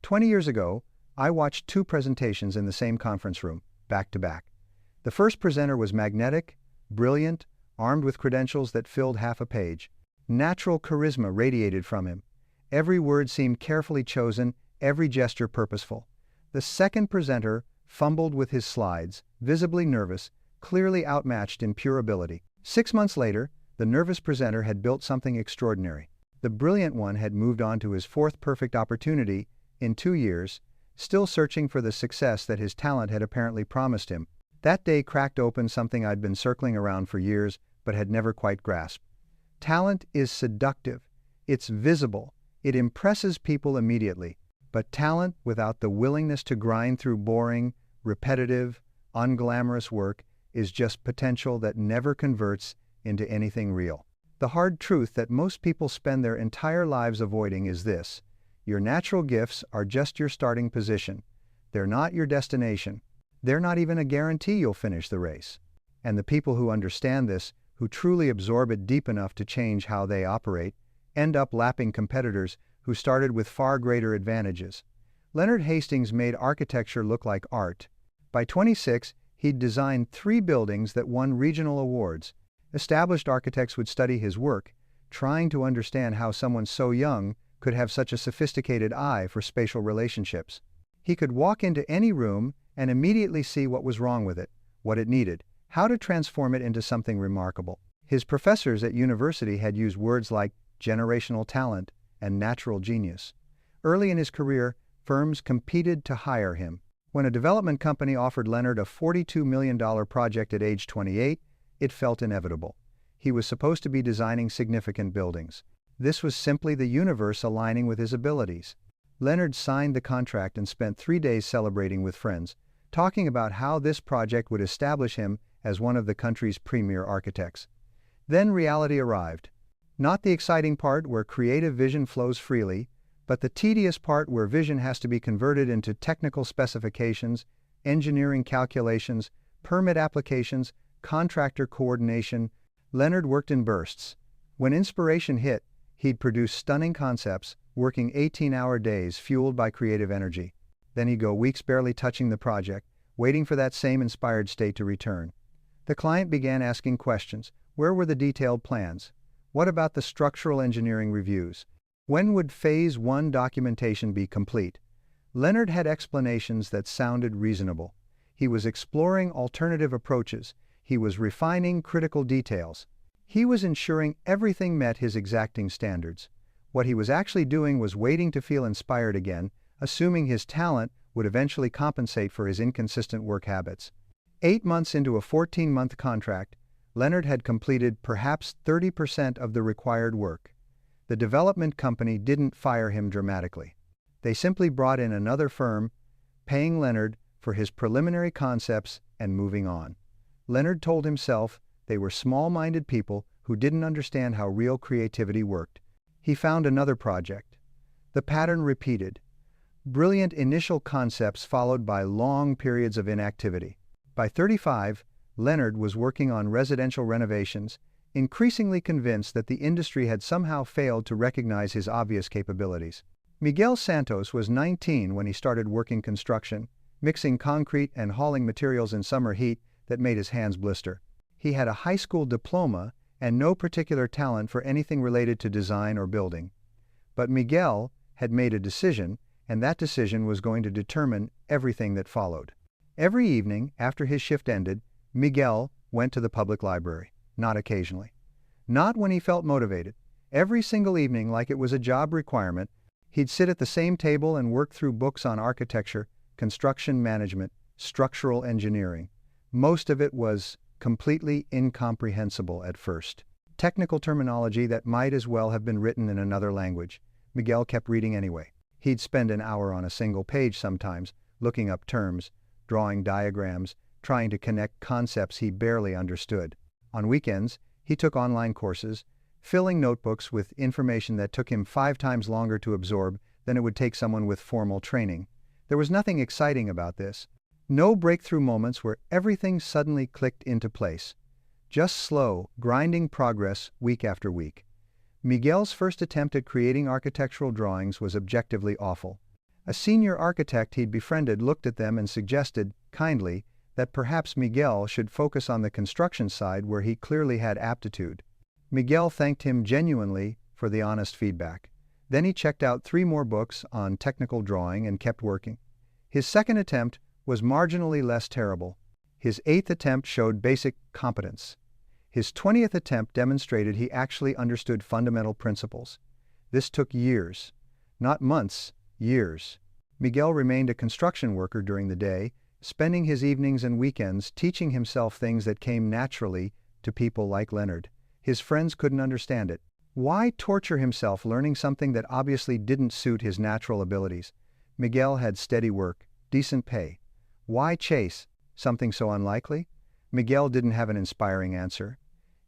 20 years ago, I watched two presentations in the same conference room, back to back. The first presenter was magnetic, brilliant, armed with credentials that filled half a page. Natural charisma radiated from him. Every word seemed carefully chosen, every gesture purposeful. The second presenter fumbled with his slides, visibly nervous, clearly outmatched in pure ability. 6 months later, the nervous presenter had built something extraordinary. The brilliant one had moved on to his fourth perfect opportunity in 2 years, still searching for the success that his talent had apparently promised him. That day cracked open something I'd been circling around for years but had never quite grasped. Talent is seductive. It's visible. It impresses people immediately. But talent without the willingness to grind through boring, repetitive, unglamorous work is just potential that never converts into anything real. The hard truth that most people spend their entire lives avoiding is this: your natural gifts are just your starting position. They're not your destination. They're not even a guarantee you'll finish the race. And the people who understand this, who truly absorb it deep enough to change how they operate, end up lapping competitors who started with far greater advantages. Leonard Hastings made architecture look like art. By 26, he'd designed 3 buildings that won regional awards. Established architects would study his work, trying to understand how someone so young could have such a sophisticated eye for spatial relationships. He could walk into any room and immediately see what was wrong with it, what it needed, how to transform it into something remarkable. His professors at university had used words like generational talent and natural genius. Early in his career, firms competed to hire him. When a development company offered Leonard a $42 million project at age 28, it felt inevitable. He was supposed to be designing significant buildings. This was simply the universe aligning with his abilities. Leonard signed the contract and spent 3 days celebrating with friends, talking about how this project would establish him as one of the country's premier architects. Then reality arrived. Not the exciting part where creative vision flows freely, but the tedious part where vision has to be converted into technical specifications, engineering calculations, permit applications, contractor coordination. Leonard worked in bursts. When inspiration hit, he'd produce stunning concepts, working 18-hour days fueled by creative energy. Then he'd go weeks barely touching the project, waiting for that same inspired state to return. The client began asking questions. Where were the detailed plans? What about the structural engineering reviews? When would Phase 1 documentation be complete? Leonard had explanations that sounded reasonable. He was exploring alternative approaches. He was refining critical details. He was ensuring everything met his exacting standards. What he was actually doing was waiting to feel inspired again, assuming his talent would eventually compensate for his inconsistent work habits. 8 months into a 14-month contract, Leonard had completed perhaps 30% of the required work. The development company didn't fire him dramatically. They simply brought in another firm, paying Leonard for his preliminary concepts and moving on. Leonard told himself they were small-minded people who didn't understand how real creativity worked. He found another project. The pattern repeated. Brilliant initial concepts followed by long periods of inactivity. By 35, Leonard was working on residential renovations, increasingly convinced that the industry had somehow failed to recognize his obvious capabilities. Miguel Santos was 19 when he started working construction, mixing concrete and hauling materials in summer heat that made his hands blister. He had a high school diploma and no particular talent for anything related to design or building. But Miguel had made a decision, and that decision was going to determine everything that followed. Every evening, after his shift ended, Miguel went to the public library, not occasionally. Not when he felt motivated. Every single evening, like it was a job requirement, he'd sit at the same table and work through books on architecture, construction management, structural engineering. Most of it was completely incomprehensible at first. Technical terminology that might as well have been written in another language. Miguel kept reading anyway. He'd spend an hour on a single page sometimes, looking up terms, drawing diagrams, trying to connect concepts he barely understood. On weekends, he took online courses, filling notebooks with information that took him 5 times longer to absorb than it would take someone with formal training. There was nothing exciting about this. No breakthrough moments where everything suddenly clicked into place. Just slow, grinding progress week after week. Miguel's first attempt at creating architectural drawings was objectively awful. A senior architect he'd befriended looked at them and suggested, kindly, that perhaps Miguel should focus on the construction side where he clearly had aptitude. Miguel thanked him genuinely for the honest feedback. Then he checked out 3 more books on technical drawing and kept working. His second attempt was marginally less terrible. His 8th attempt showed basic competence. His 20th attempt demonstrated he actually understood fundamental principles. This took years. Not months, years. Miguel remained a construction worker during the day, spending his evenings and weekends teaching himself things that came naturally to people like Leonard. His friends couldn't understand it. Why torture himself learning something that obviously didn't suit his natural abilities? Miguel had steady work, decent pay. Why chase something so unlikely? Miguel didn't have an inspiring answer.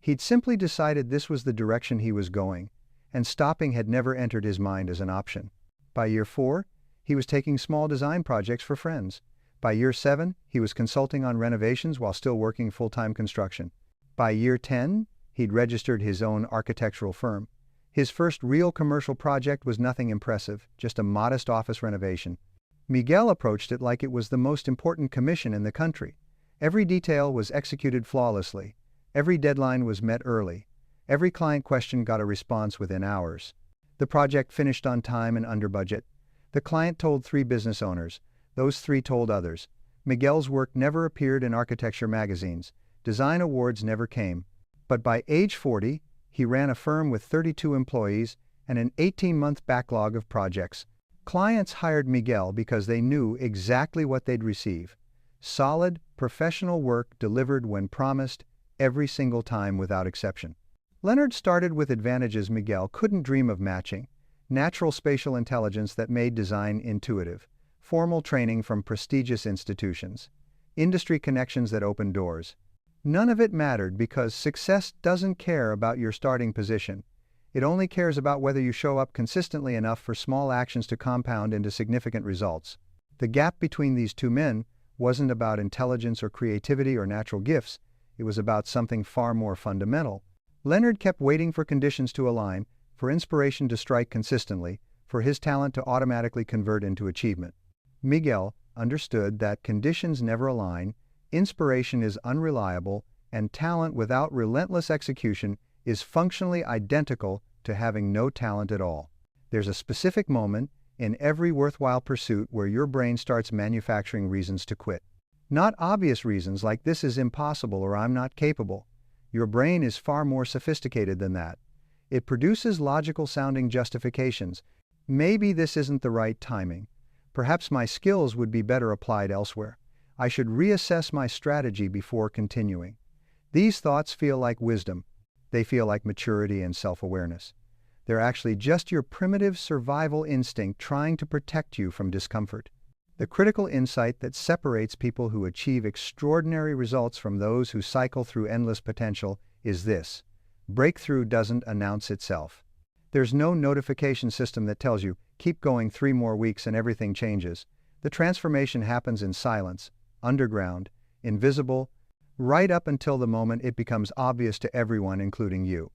He'd simply decided this was the direction he was going, and stopping had never entered his mind as an option. By year 4, he was taking small design projects for friends. By year 7, he was consulting on renovations while still working full-time construction. By year 10, he'd registered his own architectural firm. His first real commercial project was nothing impressive, just a modest office renovation. Miguel approached it like it was the most important commission in the country. Every detail was executed flawlessly. Every deadline was met early. Every client question got a response within hours. The project finished on time and under budget. The client told 3 business owners. Those 3 told others. Miguel's work never appeared in architecture magazines. Design awards never came. But by age 40, he ran a firm with 32 employees and an 18-month backlog of projects. Clients hired Miguel because they knew exactly what they'd receive. Solid, professional work delivered when promised, every single time without exception. Leonard started with advantages Miguel couldn't dream of matching: natural spatial intelligence that made design intuitive, formal training from prestigious institutions, industry connections that opened doors. None of it mattered because success doesn't care about your starting position. It only cares about whether you show up consistently enough for small actions to compound into significant results. The gap between these 2 men wasn't about intelligence or creativity or natural gifts. It was about something far more fundamental. Leonard kept waiting for conditions to align, for inspiration to strike consistently, for his talent to automatically convert into achievement. Miguel understood that conditions never align, inspiration is unreliable, and talent without relentless execution is functionally identical to having no talent at all. There's a specific moment in every worthwhile pursuit where your brain starts manufacturing reasons to quit. Not obvious reasons like "this is impossible" or "I'm not capable." Your brain is far more sophisticated than that. It produces logical-sounding justifications. Maybe this isn't the right timing. Perhaps my skills would be better applied elsewhere. I should reassess my strategy before continuing. These thoughts feel like wisdom. They feel like maturity and self-awareness. They're actually just your primitive survival instinct trying to protect you from discomfort. The critical insight that separates people who achieve extraordinary results from those who cycle through endless potential is this: breakthrough doesn't announce itself. There's no notification system that tells you, keep going 3 more weeks and everything changes. The transformation happens in silence, underground, invisible, right up until the moment it becomes obvious to everyone, including you.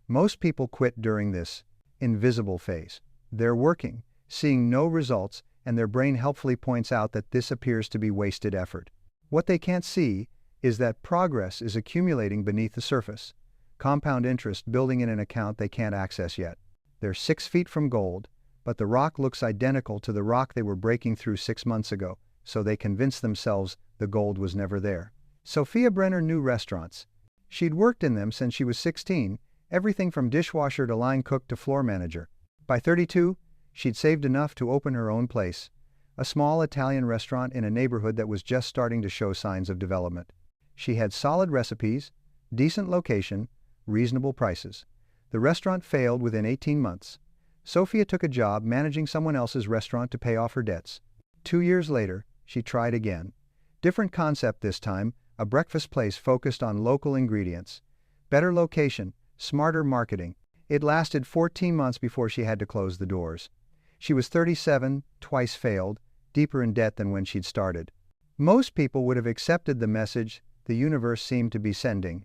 Most people quit during this invisible phase. They're working, seeing no results, and their brain helpfully points out that this appears to be wasted effort. What they can't see is that progress is accumulating beneath the surface. Compound interest building in an account they can't access yet. They're 6 feet from gold, but the rock looks identical to the rock they were breaking through 6 months ago, so they convince themselves the gold was never there. Sophia Brenner knew restaurants. She'd worked in them since she was 16, everything from dishwasher to line cook to floor manager. By 32, she'd saved enough to open her own place, a small Italian restaurant in a neighborhood that was just starting to show signs of development. She had solid recipes, decent location, reasonable prices. The restaurant failed within 18 months. Sophia took a job managing someone else's restaurant to pay off her debts. 2 years later, she tried again. Different concept this time, a breakfast place focused on local ingredients. Better location, smarter marketing. It lasted 14 months before she had to close the doors. She was 37, twice failed, deeper in debt than when she'd started. Most people would have accepted the message the universe seemed to be sending.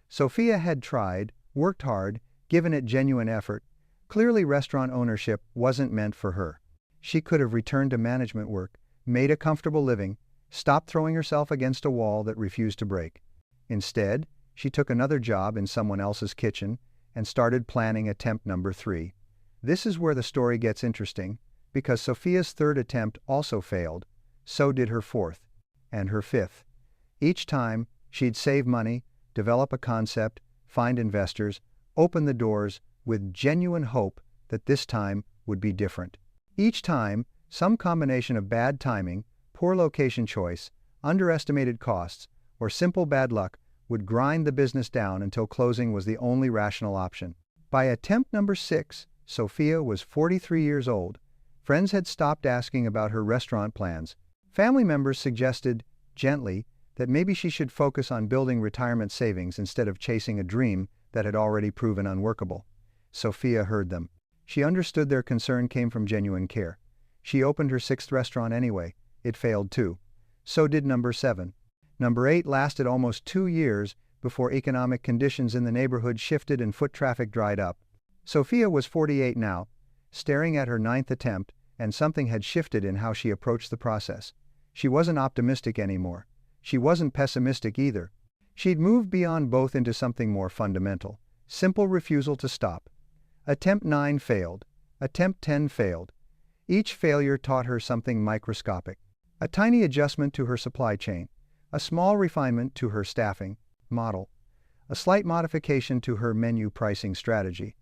Sophia had tried, worked hard, given it genuine effort. Clearly restaurant ownership wasn't meant for her. She could have returned to management work, made a comfortable living, stopped throwing herself against a wall that refused to break. Instead, she took another job in someone else's kitchen and started planning attempt number 3. This is where the story gets interesting, because Sophia's third attempt also failed. So did her fourth, and her fifth. Each time, she'd save money, develop a concept, find investors, open the doors, with genuine hope that this time would be different. Each time, some combination of bad timing, poor location choice, underestimated costs, or simple bad luck would grind the business down until closing was the only rational option. By attempt number 6, Sophia was 43 years old. Friends had stopped asking about her restaurant plans. Family members suggested, gently, that maybe she should focus on building retirement savings instead of chasing a dream that had already proven unworkable. Sophia heard them. She understood their concern came from genuine care. She opened her 6th restaurant anyway. It failed too. So did number 7. Number 8 lasted almost 2 years before economic conditions in the neighborhood shifted and foot traffic dried up. Sophia was 48 now, staring at her 9th attempt, and something had shifted in how she approached the process. She wasn't optimistic anymore. She wasn't pessimistic either. She'd moved beyond both into something more fundamental. Simple refusal to stop. Attempt 9 failed. Attempt 10 failed. Each failure taught her something microscopic. A tiny adjustment to her supply chain. A small refinement to her staffing model. A slight modification to her menu pricing strategy.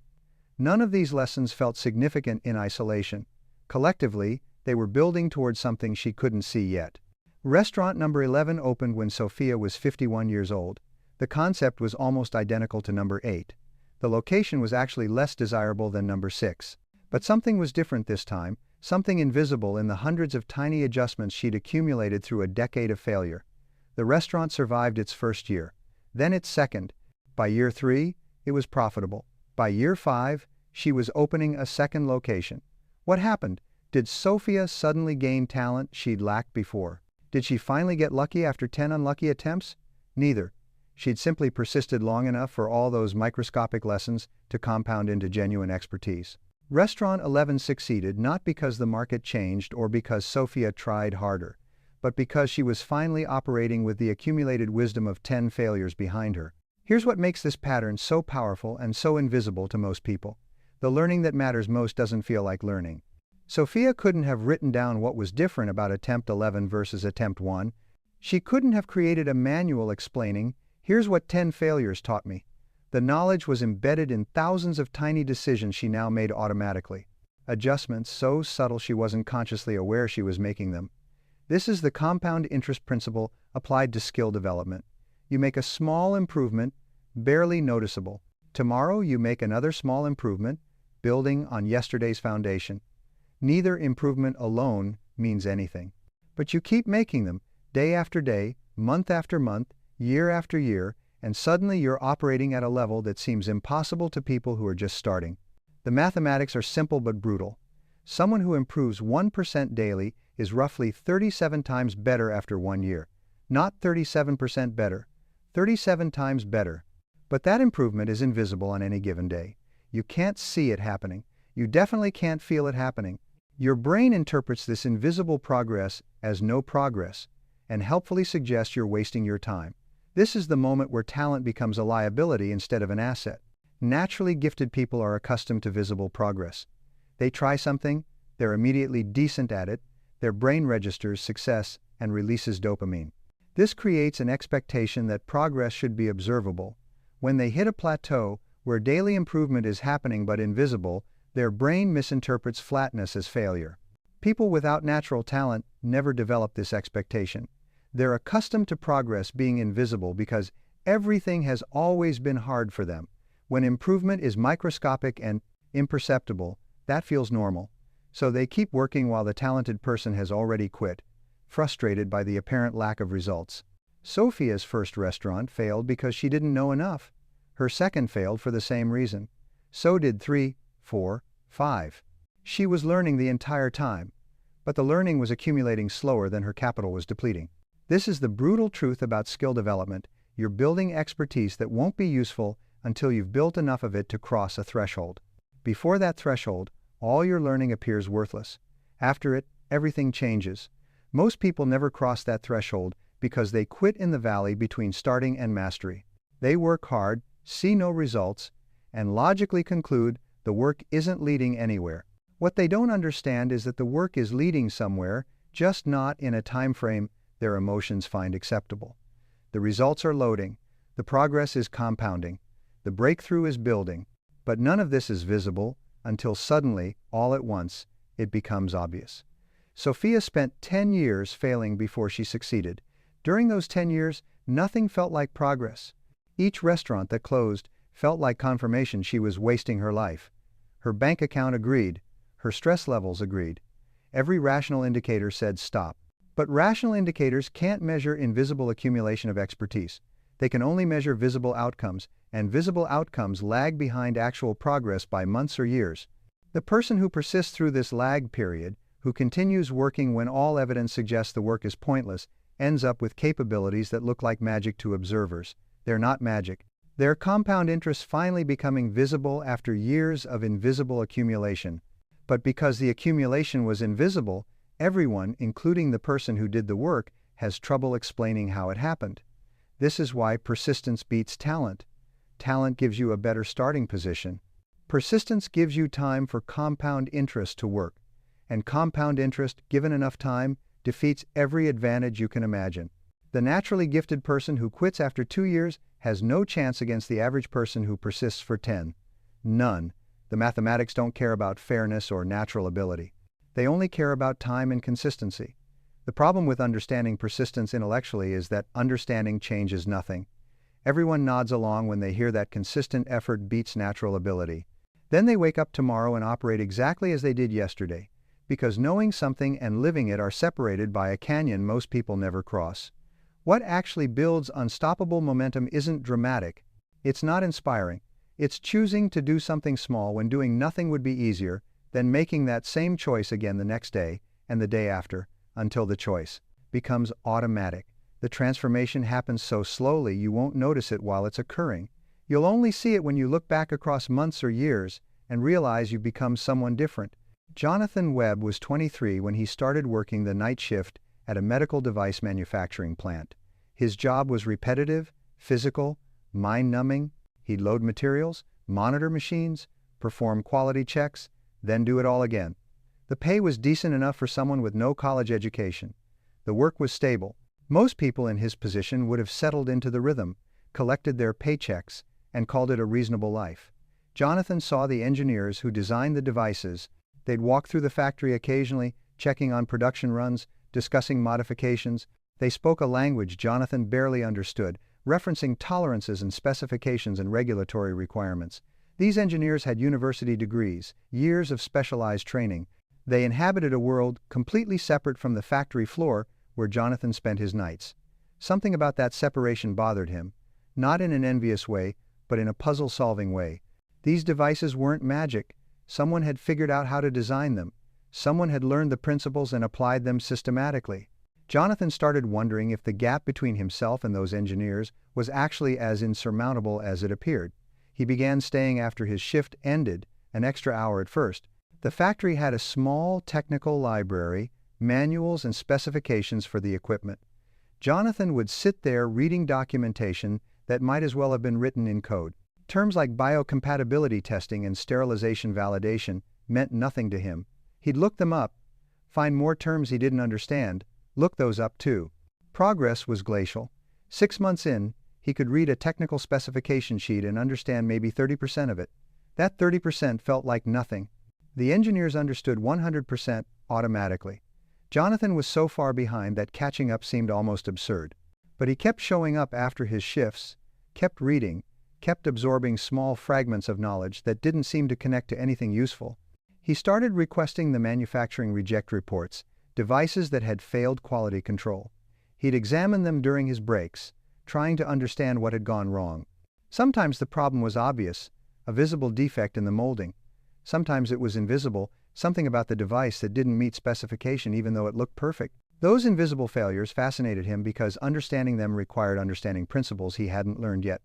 None of these lessons felt significant in isolation. Collectively, they were building towards something she couldn't see yet. Restaurant number 11 opened when Sophia was 51 years old. The concept was almost identical to number 8. The location was actually less desirable than number 6. But something was different this time, something invisible in the hundreds of tiny adjustments she'd accumulated through a decade of failure. The restaurant survived its first year, then its second. By year 3, it was profitable. By year 5, she was opening a second location. What happened? Did Sophia suddenly gain talent she'd lacked before? Did she finally get lucky after 10 unlucky attempts? Neither. She'd simply persisted long enough for all those microscopic lessons to compound into genuine expertise. Restaurant 11 succeeded not because the market changed or because Sophia tried harder, but because she was finally operating with the accumulated wisdom of 10 failures behind her. Here's what makes this pattern so powerful and so invisible to most people. The learning that matters most doesn't feel like learning. Sophia couldn't have written down what was different about attempt 11 versus attempt 1. She couldn't have created a manual explaining, here's what 10 failures taught me. The knowledge was embedded in thousands of tiny decisions she now made automatically. Adjustments so subtle she wasn't consciously aware she was making them. This is the compound interest principle applied to skill development. You make a small improvement, barely noticeable. Tomorrow you make another small improvement, building on yesterday's foundation. Neither improvement alone means anything. But you keep making them, day after day, month after month, year after year, and suddenly you're operating at a level that seems impossible to people who are just starting. The mathematics are simple but brutal. Someone who improves 1% daily is roughly 37 times better after 1 year. Not 37% better, 37 times better. But that improvement is invisible on any given day. You can't see it happening. You definitely can't feel it happening. Your brain interprets this invisible progress as no progress, and helpfully suggests you're wasting your time. This is the moment where talent becomes a liability instead of an asset. Naturally gifted people are accustomed to visible progress. They try something, they're immediately decent at it, their brain registers success and releases dopamine. This creates an expectation that progress should be observable. When they hit a plateau, where daily improvement is happening but invisible, their brain misinterprets flatness as failure. People without natural talent never develop this expectation. They're accustomed to progress being invisible because everything has always been hard for them. When improvement is microscopic and imperceptible, that feels normal. So they keep working while the talented person has already quit, frustrated by the apparent lack of results. Sophia's first restaurant failed because she didn't know enough. Her second failed for the same reason. So did 3, 4, 5. She was learning the entire time, but the learning was accumulating slower than her capital was depleting. This is the brutal truth about skill development. You're building expertise that won't be useful until you've built enough of it to cross a threshold. Before that threshold, all your learning appears worthless. After it, everything changes. Most people never cross that threshold because they quit in the valley between starting and mastery. They work hard, see no results, and logically conclude the work isn't leading anywhere. What they don't understand is that the work is leading somewhere, just not in a time frame their emotions find acceptable. The results are loading, the progress is compounding, the breakthrough is building, but none of this is visible until suddenly, all at once, it becomes obvious. Sophia spent 10 years failing before she succeeded. During those 10 years, nothing felt like progress. Each restaurant that closed felt like confirmation she was wasting her life. Her bank account agreed. Her stress levels agreed. Every rational indicator said stop. But rational indicators can't measure invisible accumulation of expertise. They can only measure visible outcomes, and visible outcomes lag behind actual progress by months or years. The person who persists through this lag period, who continues working when all evidence suggests the work is pointless, ends up with capabilities that look like magic to observers. They're not magic. They're compound interest finally becoming visible after years of invisible accumulation. But because the accumulation was invisible, everyone, including the person who did the work, has trouble explaining how it happened. This is why persistence beats talent. Talent gives you a better starting position. Persistence gives you time for compound interest to work. And compound interest, given enough time, defeats every advantage you can imagine. The naturally gifted person who quits after 2 years has no chance against the average person who persists for 10. None. The mathematics don't care about fairness or natural ability. They only care about time and consistency. The problem with understanding persistence intellectually is that understanding changes nothing. Everyone nods along when they hear that consistent effort beats natural ability. Then they wake up tomorrow and operate exactly as they did yesterday, because knowing something and living it are separated by a canyon most people never cross. What actually builds unstoppable momentum isn't dramatic. It's not inspiring. It's choosing to do something small when doing nothing would be easier, then making that same choice again the next day and the day after, until the choice becomes automatic. The transformation happens so slowly you won't notice it while it's occurring. You'll only see it when you look back across months or years and realize you've become someone different. Jonathan Webb was 23 when he started working the night shift at a medical device manufacturing plant. His job was repetitive, physical, mind-numbing. He'd load materials, monitor machines, perform quality checks, then do it all again. The pay was decent enough for someone with no college education. The work was stable. Most people in his position would have settled into the rhythm, collected their paychecks, and called it a reasonable life. Jonathan saw the engineers who designed the devices. They'd walk through the factory occasionally, checking on production runs, discussing modifications. They spoke a language Jonathan barely understood, referencing tolerances and specifications and regulatory requirements. These engineers had university degrees, years of specialized training. They inhabited a world completely separate from the factory floor where Jonathan spent his nights. Something about that separation bothered him, not in an envious way, but in a puzzle-solving way. These devices weren't magic. Someone had figured out how to design them. Someone had learned the principles and applied them systematically. Jonathan started wondering if the gap between himself and those engineers was actually as insurmountable as it appeared. He began staying after his shift ended, an extra hour at first. The factory had a small technical library, manuals and specifications for the equipment. Jonathan would sit there reading documentation that might as well have been written in code. Terms like biocompatibility testing and sterilization validation meant nothing to him. He'd look them up, find more terms he didn't understand, look those up too. Progress was glacial. 6 months in, he could read a technical specification sheet and understand maybe 30% of it. That 30% felt like nothing. The engineers understood 100% automatically. Jonathan was so far behind that catching up seemed almost absurd. But he kept showing up after his shifts, kept reading, kept absorbing small fragments of knowledge that didn't seem to connect to anything useful. He started requesting the manufacturing reject reports, devices that had failed quality control. He'd examine them during his breaks, trying to understand what had gone wrong. Sometimes the problem was obvious, a visible defect in the molding. Sometimes it was invisible, something about the device that didn't meet specification even though it looked perfect. Those invisible failures fascinated him because understanding them required understanding principles he hadn't learned yet.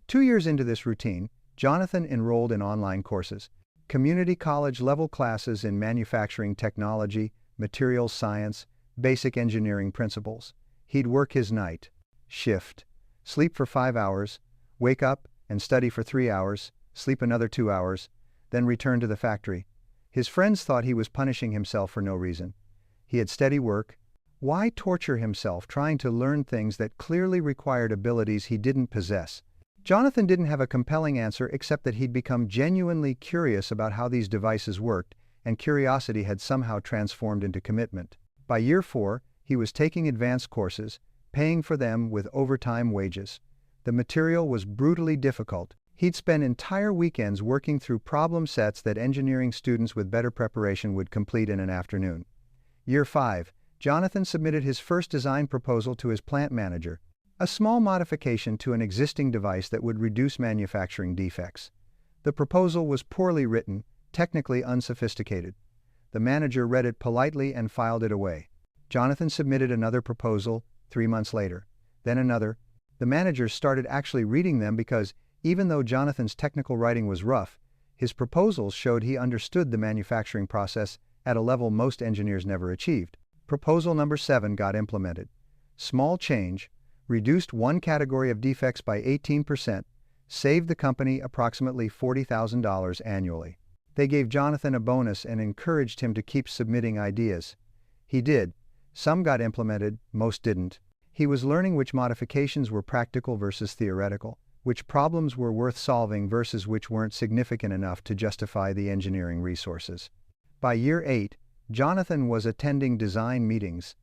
2 years into this routine, Jonathan enrolled in online courses, community college-level classes in manufacturing technology, materials science, basic engineering principles. He'd work his night shift, sleep for 5 hours, wake up and study for 3 hours, sleep another 2 hours, then return to the factory. His friends thought he was punishing himself for no reason. He had steady work. Why torture himself trying to learn things that clearly required abilities he didn't possess? Jonathan didn't have a compelling answer except that he'd become genuinely curious about how these devices worked, and curiosity had somehow transformed into commitment. By year 4, he was taking advanced courses, paying for them with overtime wages. The material was brutally difficult. He'd spend entire weekends working through problem sets that engineering students with better preparation would complete in an afternoon. Year 5, Jonathan submitted his first design proposal to his plant manager, a small modification to an existing device that would reduce manufacturing defects. The proposal was poorly written, technically unsophisticated. The manager read it politely and filed it away. Jonathan submitted another proposal 3 months later, then another. The managers started actually reading them because, even though Jonathan's technical writing was rough, his proposals showed he understood the manufacturing process at a level most engineers never achieved. Proposal number 7 got implemented. Small change, reduced one category of defects by 18%, saved the company approximately $40,000 annually. They gave Jonathan a bonus and encouraged him to keep submitting ideas. He did. Some got implemented, most didn't. He was learning which modifications were practical versus theoretical, which problems were worth solving versus which weren't significant enough to justify the engineering resources. By year 8, Jonathan was attending design meetings,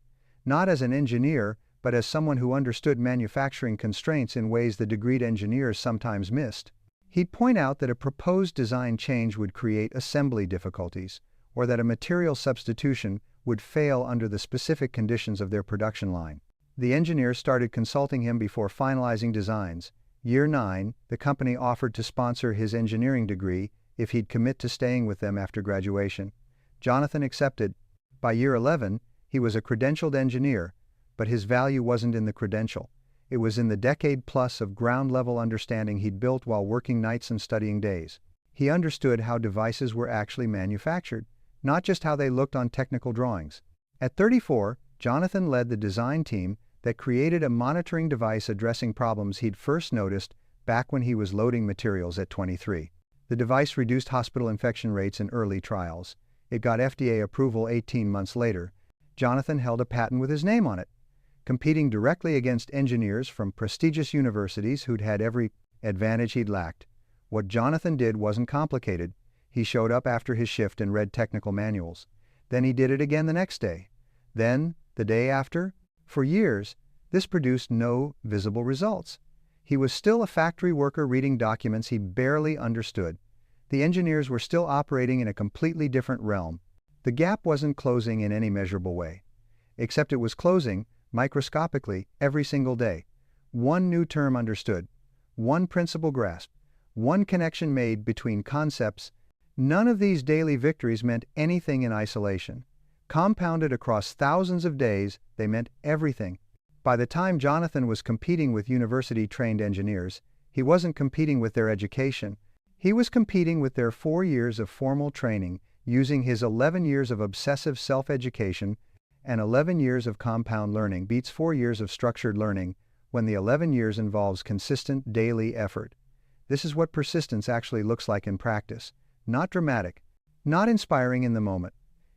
not as an engineer, but as someone who understood manufacturing constraints in ways the degreed engineers sometimes missed. He'd point out that a proposed design change would create assembly difficulties, or that a material substitution would fail under the specific conditions of their production line. The engineers started consulting him before finalizing designs. Year 9, the company offered to sponsor his engineering degree if he'd commit to staying with them after graduation. Jonathan accepted. By year 11, he was a credentialed engineer, but his value wasn't in the credential. It was in the decade-plus of ground-level understanding he'd built while working nights and studying days. He understood how devices were actually manufactured, not just how they looked on technical drawings. At 34, Jonathan led the design team that created a monitoring device addressing problems he'd first noticed back when he was loading materials at 23. The device reduced hospital infection rates in early trials. It got FDA approval 18 months later. Jonathan held a patent with his name on it, competing directly against engineers from prestigious universities who'd had every advantage he'd lacked. What Jonathan did wasn't complicated. He showed up after his shift and read technical manuals. Then he did it again the next day. Then, the day after. For years, this produced no visible results. He was still a factory worker reading documents he barely understood. The engineers were still operating in a completely different realm. The gap wasn't closing in any measurable way. Except it was closing, microscopically, every single day. One new term understood. One principle grasped. One connection made between concepts. None of these daily victories meant anything in isolation. Compounded across thousands of days, they meant everything. By the time Jonathan was competing with university-trained engineers, he wasn't competing with their education. He was competing with their 4 years of formal training, using his 11 years of obsessive self-education, and 11 years of compound learning beats 4 years of structured learning when the 11 years involves consistent daily effort. This is what persistence actually looks like in practice. Not dramatic, not inspiring in the moment.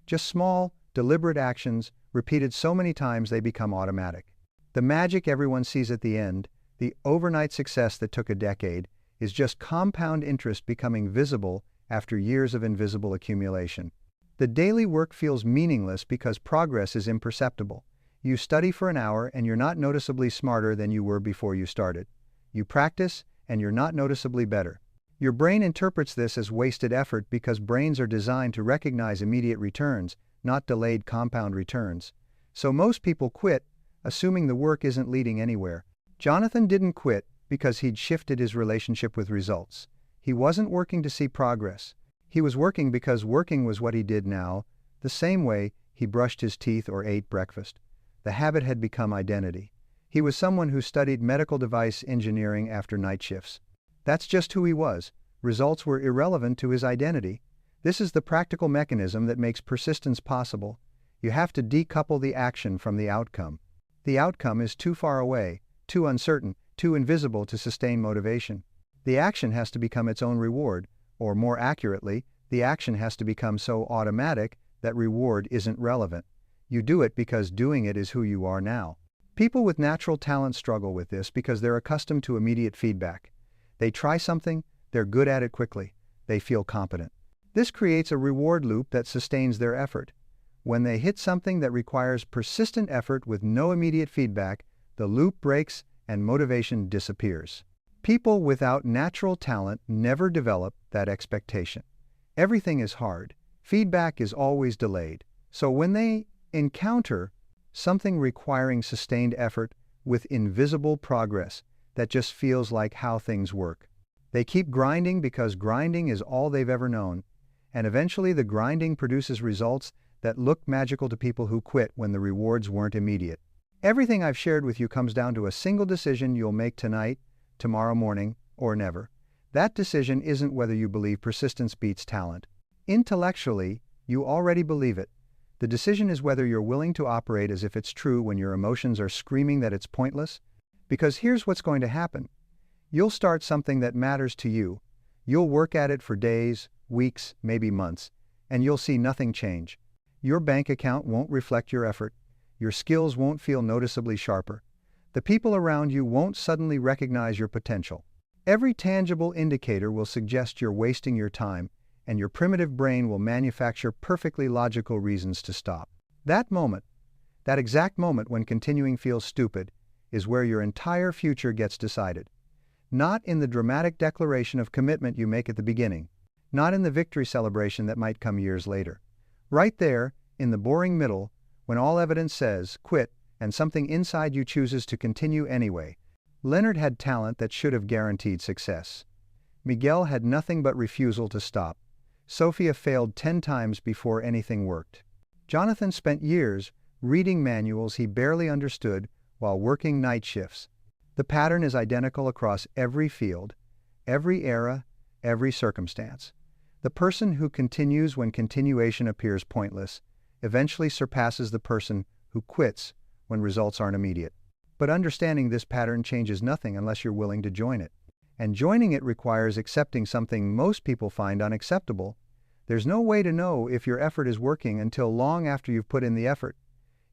Just small, deliberate actions, repeated so many times they become automatic. The magic everyone sees at the end, the overnight success that took a decade, is just compound interest becoming visible after years of invisible accumulation. The daily work feels meaningless because progress is imperceptible. You study for an hour and you're not noticeably smarter than you were before you started. You practice and you're not noticeably better. Your brain interprets this as wasted effort because brains are designed to recognize immediate returns, not delayed compound returns. So most people quit, assuming the work isn't leading anywhere. Jonathan didn't quit because he'd shifted his relationship with results. He wasn't working to see progress. He was working because working was what he did now, the same way he brushed his teeth or ate breakfast. The habit had become identity. He was someone who studied medical device engineering after night shifts. That's just who he was. Results were irrelevant to his identity. This is the practical mechanism that makes persistence possible. You have to decouple the action from the outcome. The outcome is too far away, too uncertain, too invisible to sustain motivation. The action has to become its own reward, or more accurately, the action has to become so automatic that reward isn't relevant. You do it because doing it is who you are now. People with natural talent struggle with this because they're accustomed to immediate feedback. They try something, they're good at it quickly, they feel competent. This creates a reward loop that sustains their effort. When they hit something that requires persistent effort with no immediate feedback, the loop breaks and motivation disappears. People without natural talent never develop that expectation. Everything is hard. Feedback is always delayed. So when they encounter something requiring sustained effort with invisible progress that just feels like how things work, they keep grinding because grinding is all they've ever known. And eventually the grinding produces results that look magical to people who quit when the rewards weren't immediate. Everything I've shared with you comes down to a single decision you'll make tonight, tomorrow morning, or never. That decision isn't whether you believe persistence beats talent. Intellectually, you already believe it. The decision is whether you're willing to operate as if it's true when your emotions are screaming that it's pointless. Because here's what's going to happen. You'll start something that matters to you. You'll work at it for days, weeks, maybe months, and you'll see nothing change. Your bank account won't reflect your effort. Your skills won't feel noticeably sharper. The people around you won't suddenly recognize your potential. Every tangible indicator will suggest you're wasting your time, and your primitive brain will manufacture perfectly logical reasons to stop. That moment, that exact moment when continuing feels stupid, is where your entire future gets decided. Not in the dramatic declaration of commitment you make at the beginning, not in the victory celebration that might come years later. Right there, in the boring middle, when all evidence says, quit, and something inside you chooses to continue anyway. Leonard had talent that should have guaranteed success. Miguel had nothing but refusal to stop. Sophia failed 10 times before anything worked. Jonathan spent years reading manuals he barely understood while working night shifts. The pattern is identical across every field, every era, every circumstance. The person who continues when continuation appears pointless eventually surpasses the person who quits when results aren't immediate. But understanding this pattern changes nothing unless you're willing to join it. And joining it requires accepting something most people find unacceptable. There's no way to know if your effort is working until long after you've put in the effort.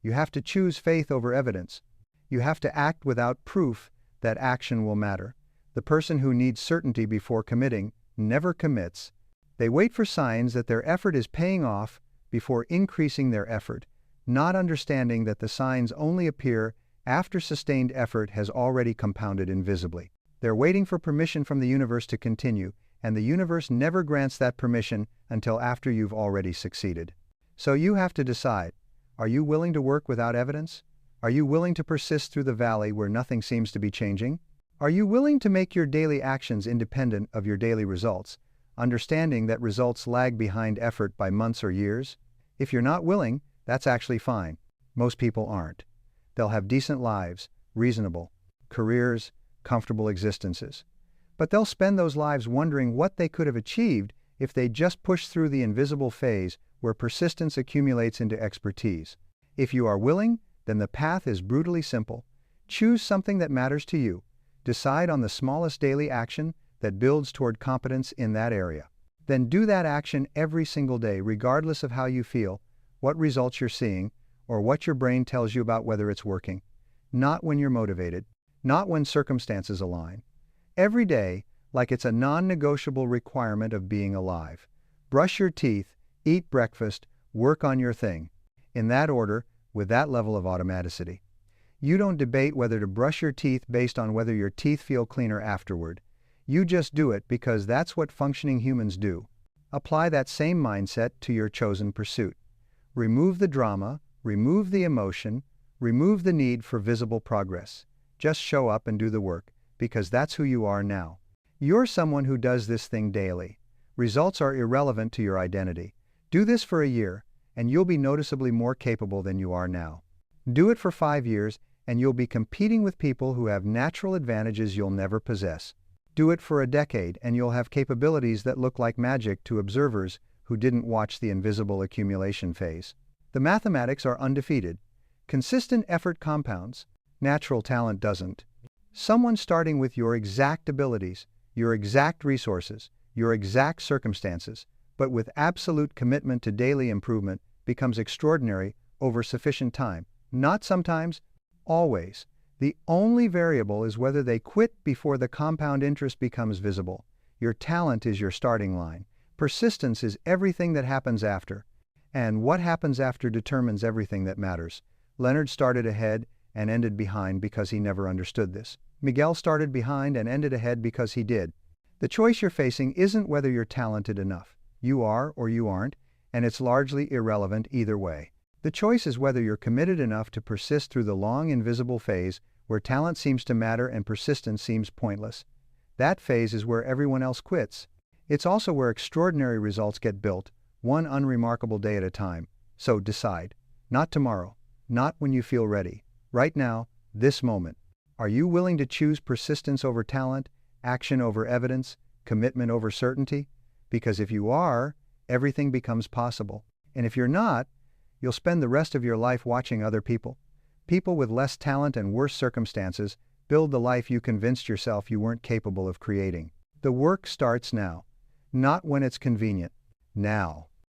You have to choose faith over evidence. You have to act without proof that action will matter. The person who needs certainty before committing never commits. They wait for signs that their effort is paying off before increasing their effort, not understanding that the signs only appear after sustained effort has already compounded invisibly. They're waiting for permission from the universe to continue, and the universe never grants that permission until after you've already succeeded. So you have to decide, are you willing to work without evidence? Are you willing to persist through the valley where nothing seems to be changing? Are you willing to make your daily actions independent of your daily results, understanding that results lag behind effort by months or years? If you're not willing, that's actually fine. Most people aren't. They'll have decent lives, reasonable careers, comfortable existences. But they'll spend those lives wondering what they could have achieved if they just pushed through the invisible phase where persistence accumulates into expertise. If you are willing, then the path is brutally simple. Choose something that matters to you. Decide on the smallest daily action that builds toward competence in that area. Then do that action every single day, regardless of how you feel, what results you're seeing, or what your brain tells you about whether it's working. Not when you're motivated, not when circumstances align. Every day, like it's a non-negotiable requirement of being alive. Brush your teeth, eat breakfast, work on your thing. In that order, with that level of automaticity. You don't debate whether to brush your teeth based on whether your teeth feel cleaner afterward. You just do it because that's what functioning humans do. Apply that same mindset to your chosen pursuit. Remove the drama, remove the emotion, remove the need for visible progress. Just show up and do the work, because that's who you are now. You're someone who does this thing daily. Results are irrelevant to your identity. Do this for a year, and you'll be noticeably more capable than you are now. Do it for 5 years, and you'll be competing with people who have natural advantages you'll never possess. Do it for a decade, and you'll have capabilities that look like magic to observers who didn't watch the invisible accumulation phase. The mathematics are undefeated. Consistent effort compounds. Natural talent doesn't. Someone starting with your exact abilities, your exact resources, your exact circumstances, but with absolute commitment to daily improvement becomes extraordinary over sufficient time. Not sometimes, always. The only variable is whether they quit before the compound interest becomes visible. Your talent is your starting line. Persistence is everything that happens after. And what happens after determines everything that matters. Leonard started ahead and ended behind because he never understood this. Miguel started behind and ended ahead because he did. The choice you're facing isn't whether you're talented enough. You are or you aren't, and it's largely irrelevant either way. The choice is whether you're committed enough to persist through the long invisible phase where talent seems to matter and persistence seems pointless. That phase is where everyone else quits. It's also where extraordinary results get built, one unremarkable day at a time. So decide. Not tomorrow. Not when you feel ready. Right now, this moment. Are you willing to choose persistence over talent, action over evidence, commitment over certainty? Because if you are, everything becomes possible. And if you're not, you'll spend the rest of your life watching other people. People with less talent and worse circumstances build the life you convinced yourself you weren't capable of creating. The work starts now. Not when it's convenient. Now.